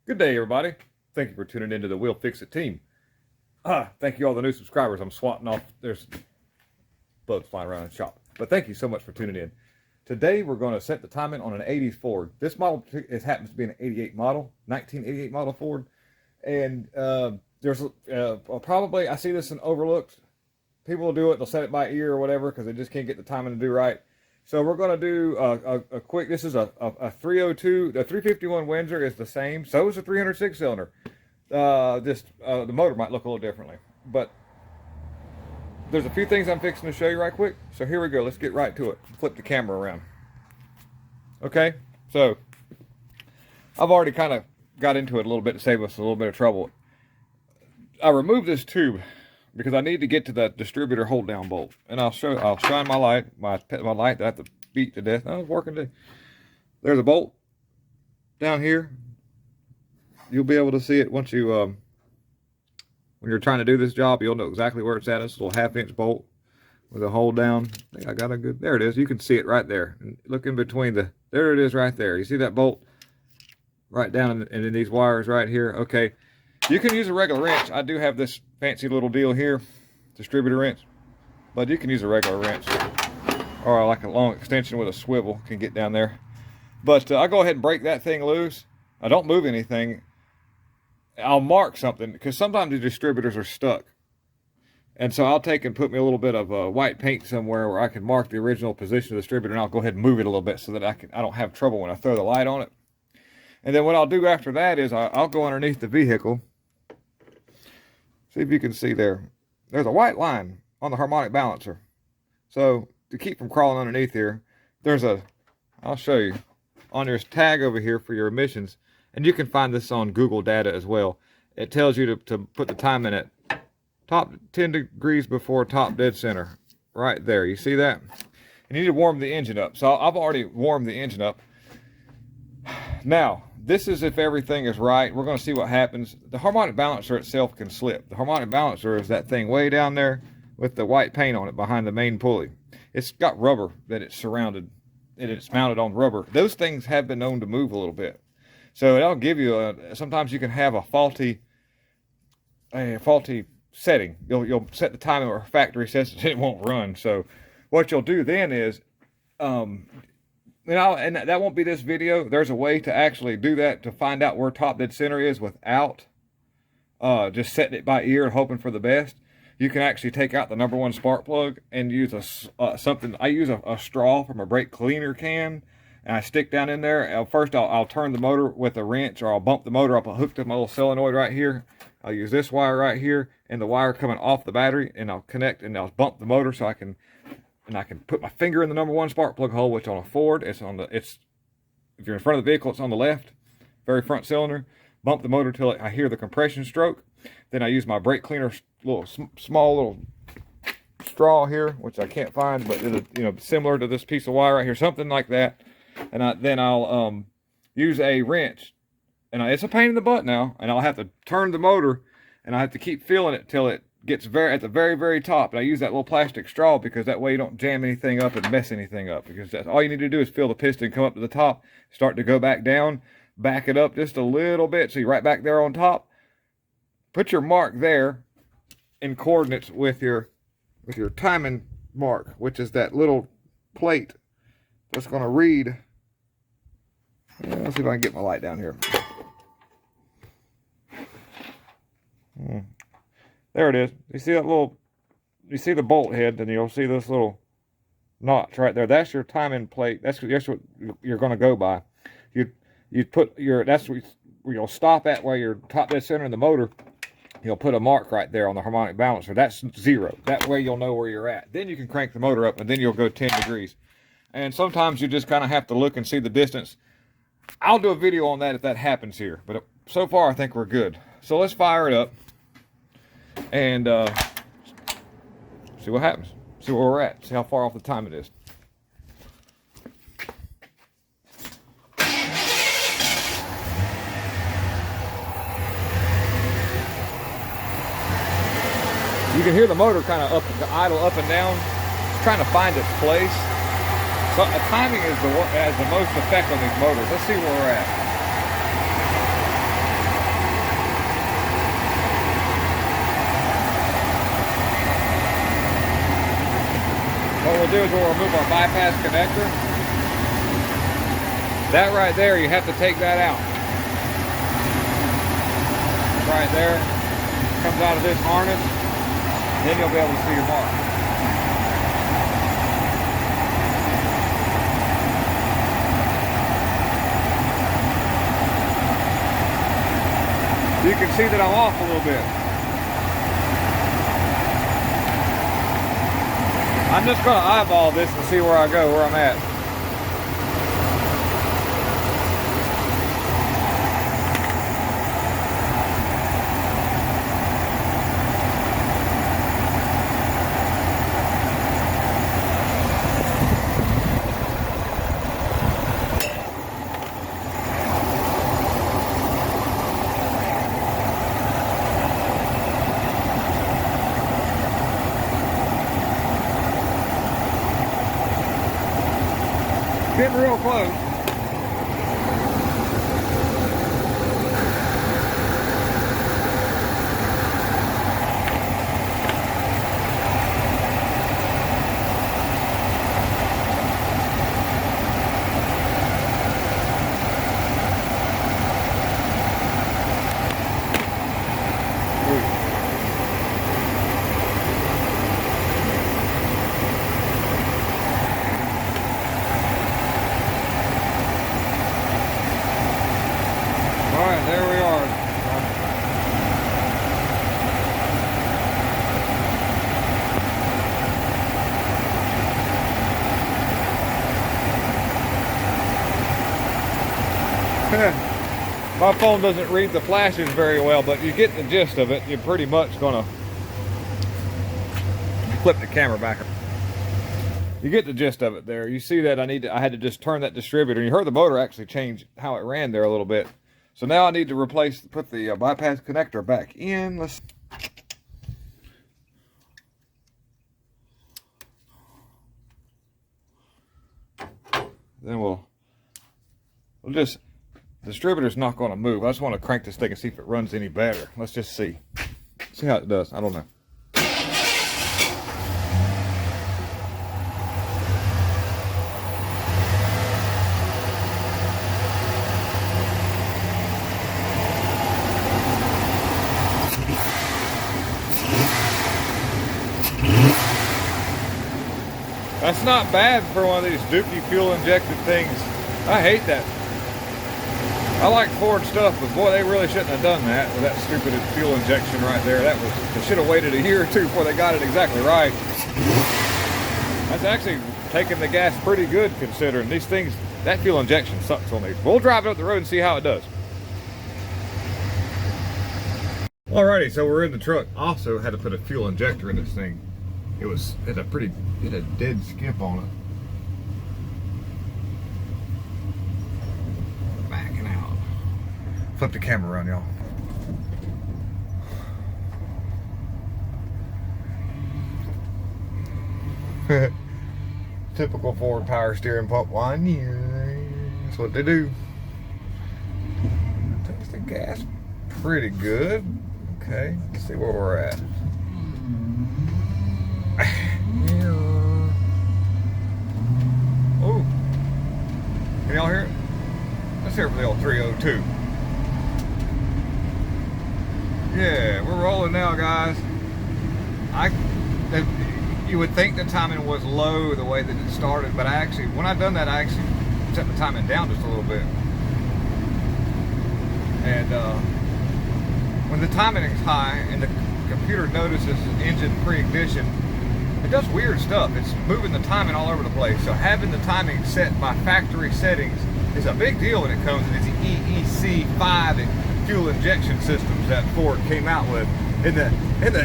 Good day, everybody. Thank you for tuning into the We'll Fix It team. Thank you all the new subscribers. I'm swatting off. There's bugs flying around in the shop. But thank you so much for tuning in. Today we're going to set the timing on an 80s Ford. This model happens to be an 88 model, 1988 model Ford. And there's probably, I see this in overlooked. People will do it. They'll set it by ear or whatever because they just can't get the timing to do right. So we're going to do a quick, this is a 302, the 351 Windsor is the same. So is a 306 cylinder. The motor might look a little differently. But there's a few things I'm fixing to show you right quick. So here we go. Let's get right to it. Flip the camera around. Okay, so I've already kind of got into it a little bit to save us a little bit of trouble. I removed this tube because I need to get to the distributor hold down bolt, and I'll shine my light, my light that I have to beat to death. No, it's working today. There's a bolt down here. You'll be able to see it once you when you're trying to do this job. You'll know exactly where it's at. It's a little 1/2 inch bolt with a hold down. I think I got a good. There it is. You can see it right there. And look in between the. There it is right there. You see that bolt right down in these wires right here. Okay. You can use a regular wrench. I do have this fancy little deal here, distributor wrench, but you can use a regular wrench or like a long extension with a swivel can get down there. But I'll go ahead and break that thing loose. I don't move anything. I'll mark something because sometimes the distributors are stuck. And so I'll take and put me a little bit of white paint somewhere where I can mark the original position of the distributor, and I'll go ahead and move it a little bit so that I don't have trouble when I throw the light on it. And then what I'll do after that is I'll go underneath the vehicle. See if you can see there. There's a white line on the harmonic balancer. So to keep from crawling underneath here, I'll show you, on your tag over here for your emissions, and you can find this on Google data as well. It tells you to put the time in at top 10 degrees before top dead center. Right there, you see that? You need to warm the engine up. So I've already warmed the engine up. Now, this is if everything is right. We're going to see what happens. The harmonic balancer itself can slip. The harmonic balancer is that thing way down there with the white paint on it behind the main pulley. It's got rubber that it's surrounded, and it's mounted on rubber. Those things have been known to move a little bit. So it'll give you sometimes you can have a faulty setting. You'll set the time where factory says it won't run. So what you'll do then is, and that won't be this video. There's a way to actually do that to find out where top dead center is without just setting it by ear and hoping for the best. You can actually take out the #1 spark plug and use something. I use a straw from a brake cleaner can, and I stick down in there. First, I'll turn the motor with a wrench, or I'll bump the motor up. I'll hook to my little solenoid right here. I'll use this wire right here and the wire coming off the battery, and I'll connect and I'll bump the motor so I can put my finger in the #1 spark plug hole, which on a Ford, if you're in front of the vehicle, it's on the left, very front cylinder. Bump the motor till I hear the compression stroke. Then I use my brake cleaner, small little straw here, which I can't find, but it's similar to this piece of wire right here, something like that. And then I'll use a wrench, and it's a pain in the butt now, and I'll have to turn the motor, and I have to keep feeling it till it gets at the very, very top. And I use that little plastic straw because that way you don't jam anything up and mess anything up, because that's all you need to do is feel the piston come up to the top, start to go back down, back it up just a little bit so you're right back there on top. Put your mark there in coordinates with your timing mark, which is that little plate that's going to read. Let's see if I can get my light down here. There it is. You see that you see the bolt head, and you'll see this little notch right there. That's your timing plate. That's what you're going to go by. You put that's where you'll stop at, where your top dead center in the motor. You'll put a mark right there on the harmonic balancer. That's 0. That way you'll know where you're at. Then you can crank the motor up, and then you'll go 10 degrees. And sometimes you just kind of have to look and see the distance. I'll do a video on that if that happens here. But so far, I think we're good. So let's fire it up and see what happens. See where we're at. See how far off the time it is. You can hear the motor kind of idle up and down, trying to find its place. So timing is has the most effect on these motors. Let's see where we're at. do is we'll remove our bypass connector. That right there, you have to take that out. Right there, comes out of this harness, then you'll be able to see your mark. You can see that I'm off a little bit. I'm just going to eyeball this and see where I go, where I'm at. Getting real close. Alright, there we are. My phone doesn't read the flashes very well, but you get the gist of it. You're pretty much gonna flip the camera back. You get the gist of it there. You see that I had to just turn that distributor. You heard the motor actually change how it ran there a little bit. So now I need to put the bypass connector back in. Then we'll just, distributor's not going to move. I just want to crank this thing and see if it runs any better. Let's just see. See how it does. I don't know. That's not bad for one of these dookie fuel injected things. I hate that. I like Ford stuff, but boy, they really shouldn't have done that with that stupid fuel injection right there. They should have waited a year or two before they got it exactly right. That's actually taking the gas pretty good considering these things, that fuel injection sucks on these. We'll drive it up the road and see how it does. Alrighty, so we're in the truck. Also had to put a fuel injector in this thing. It had a dead skip on it. Backing out. Flip the camera around, y'all. Typical Ford power steering pump whine. That's what they do. Takes the gas pretty good. Okay, let's see where we're at. Oh, can y'all hear it? Let's hear it for the old 302. Yeah, we're rolling now, guys. You would think the timing was low the way that it started, but when I done that, I actually set the timing down just a little bit. And when the timing is high and the computer notices engine pre-ignition, it does weird stuff. It's moving the timing all over the place. So having the timing set by factory settings is a big deal when it comes to these EEC5 fuel injection systems that Ford came out with in the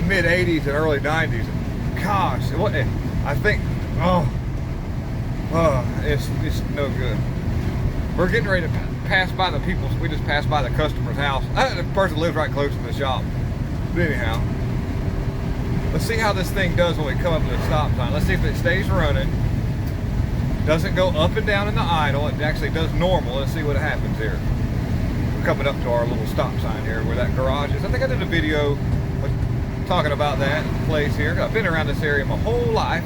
mid 80s and early 90s. Gosh, I think, it's no good. We're getting ready to pass by the people. We just passed by the customer's house. The person lives right close to the shop. But anyhow, let's see how this thing does when we come up to the stop sign. Let's see if it stays running. Doesn't go up and down in the idle. It actually does normal. Let's see what happens here. We're coming up to our little stop sign here where that garage is. I think I did a video talking about that place here. I've been around this area my whole life.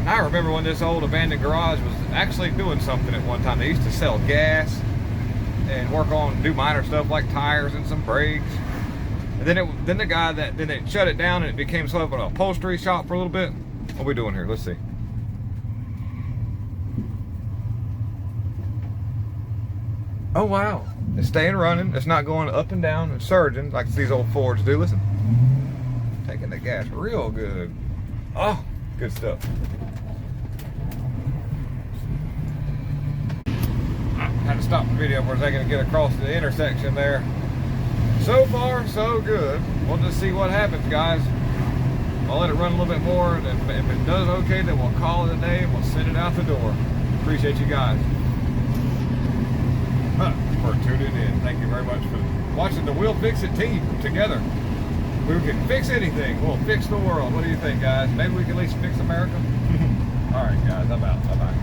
And I remember when this old abandoned garage was actually doing something at one time. They used to sell gas and do minor stuff like tires and some brakes. And then it shut it down and it became sort of an upholstery shop for a little bit. What are we doing here? Let's see. Oh wow, it's staying running. It's not going up and down and surging like these old Fords do. Listen, taking the gas real good. Oh, good stuff. I had to stop the video for a second to get across the intersection there. So far, so good. We'll just see what happens, guys. I'll let it run a little bit more, and if it does okay, then we'll call it a day and we'll send it out the door. Appreciate you guys for tuning in. Thank you very much for watching the We'll Fix It team together. We can fix anything. We'll fix the world. What do you think, guys? Maybe we can at least fix America? All right, guys, I'm out. Bye-bye.